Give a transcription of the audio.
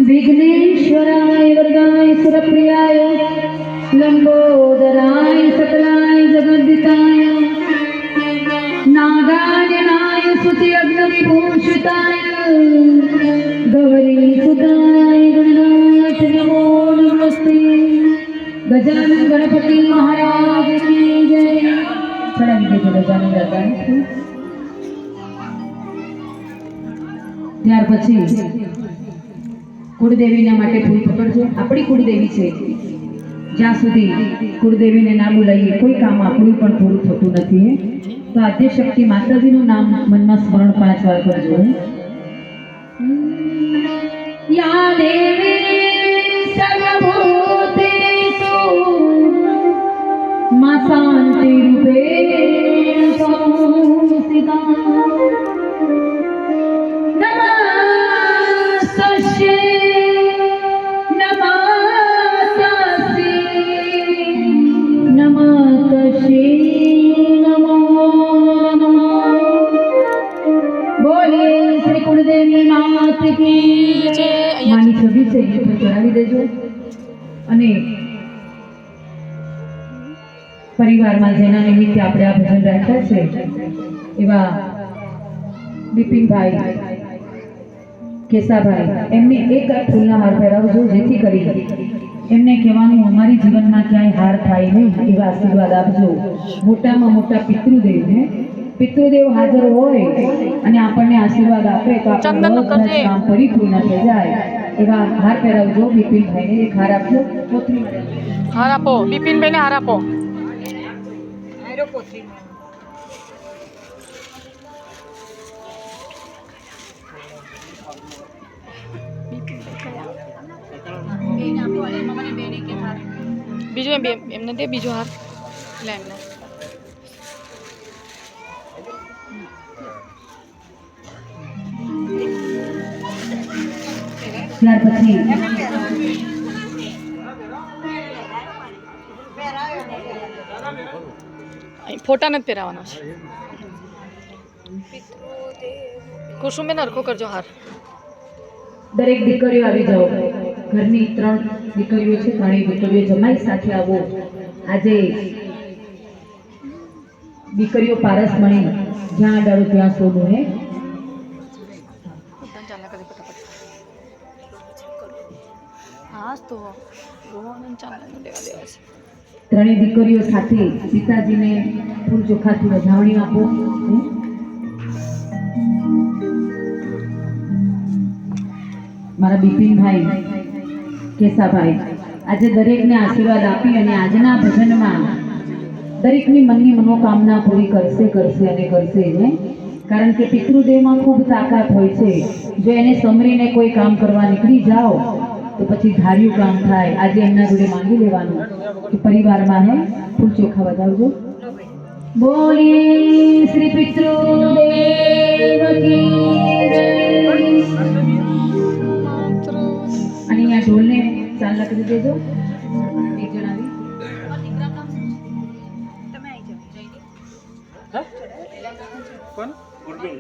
विघ्नेश्वराय वरदाय सुरप्रियाय लंबोदराय सकलाय जगद्दिताय नागार्जुनाय स्तुति अग्निविभूषिताय गौरीसुताय गणनाथ नमो नमस्ते। गजानन गणपति महाराज की जय। चढ़ा दीजिए गजानन दादा। ત્યાર પછી કુળદેવીના માટે ફૂલ પકડજો। આપણી કુળદેવી છે, જ્યાં સુધી કુળદેવીને ના બોલાવીએ કોઈ કામ આપણું પણ પૂરું થતું નથી। તો આદ્યશક્તિ માતાજીનું નામ મનમાં સ્મરણ 5 વાર કરજો। या देवी सर्वभूतेषु मा शान्तिरूपेण संस्थिता नमस्तस्यै नमस्तस्यै नमो नमः। बोलिए श्री कुलदेवी मात की जय। मानी छवि से ये पर चढ़ावी देजो અને પરિવારમાં જેના નિમિત્તે આપણે આ ભજન રાખ્યા છે એવા બિપિનભાઈ કેસાભાઈ એમને એક ફૂલના હાર પહેરાવજો, જેથી કરી એમને કહેવાનું અમારી જીવનમાં ક્યાંય હાર થાય નહીં એવા આશીર્વાદ આપજો। મોટામાં મોટા પિતૃદેવને પિતૃદેવ હાજર હોય અને આપણને આશીર્વાદ આપે તો આપણું કામ પરિપૂર્ણ થઈ જાય એવા હાર પહેરાવજો। બિપિનભાઈને એક હાર આપજો। હાર આપો બિપિનભાઈને, હાર આપો। બીજો એમને દે, બીજો હાર લે એમને। ત્યાર પછી ફોટા નથી પહેરાવાના છે। કુસુમબેન હરખો કરજો હાર। દરેક દીકરીઓ આવી જાઓ। ઘરની 3 દીકરીઓ છે, 3 દીકરીઓ જમાઈ સાથે આવો। આજે દીકરીઓ પારસ મણી જ્યાં અડાડો ત્યાં સોનું હે। ત્રણેય દીકરીઓ સાથે પિતાજીને ફૂલ ચોખાથી વધાવણી આપો। મારા બિપિનભાઈ કેસાભાઈ આજે દરેકને આશીર્વાદ આપી અને આજના ભજનમાં દરેકની મનની મનોકામના પૂરી કરશે અને કરશે ને। કારણ કે પિતૃદેવમાં ખૂબ તાકાત હોય છે। જો એને સમરીને કોઈ કામ કરવા નીકળી જાઓ તો પછી ધાર્યું કામ થાય। આજે એમના જોડે માંગી લેવાનું કે પરિવારમાં હે ફૂલ ચોખા વધાવજો। બોલીએ શ્રી પિતૃદેવ કી જય। અને આ ઢોલને ચાલના કરી દેજો। એક જણાવી કોણ? ઉર્મિલ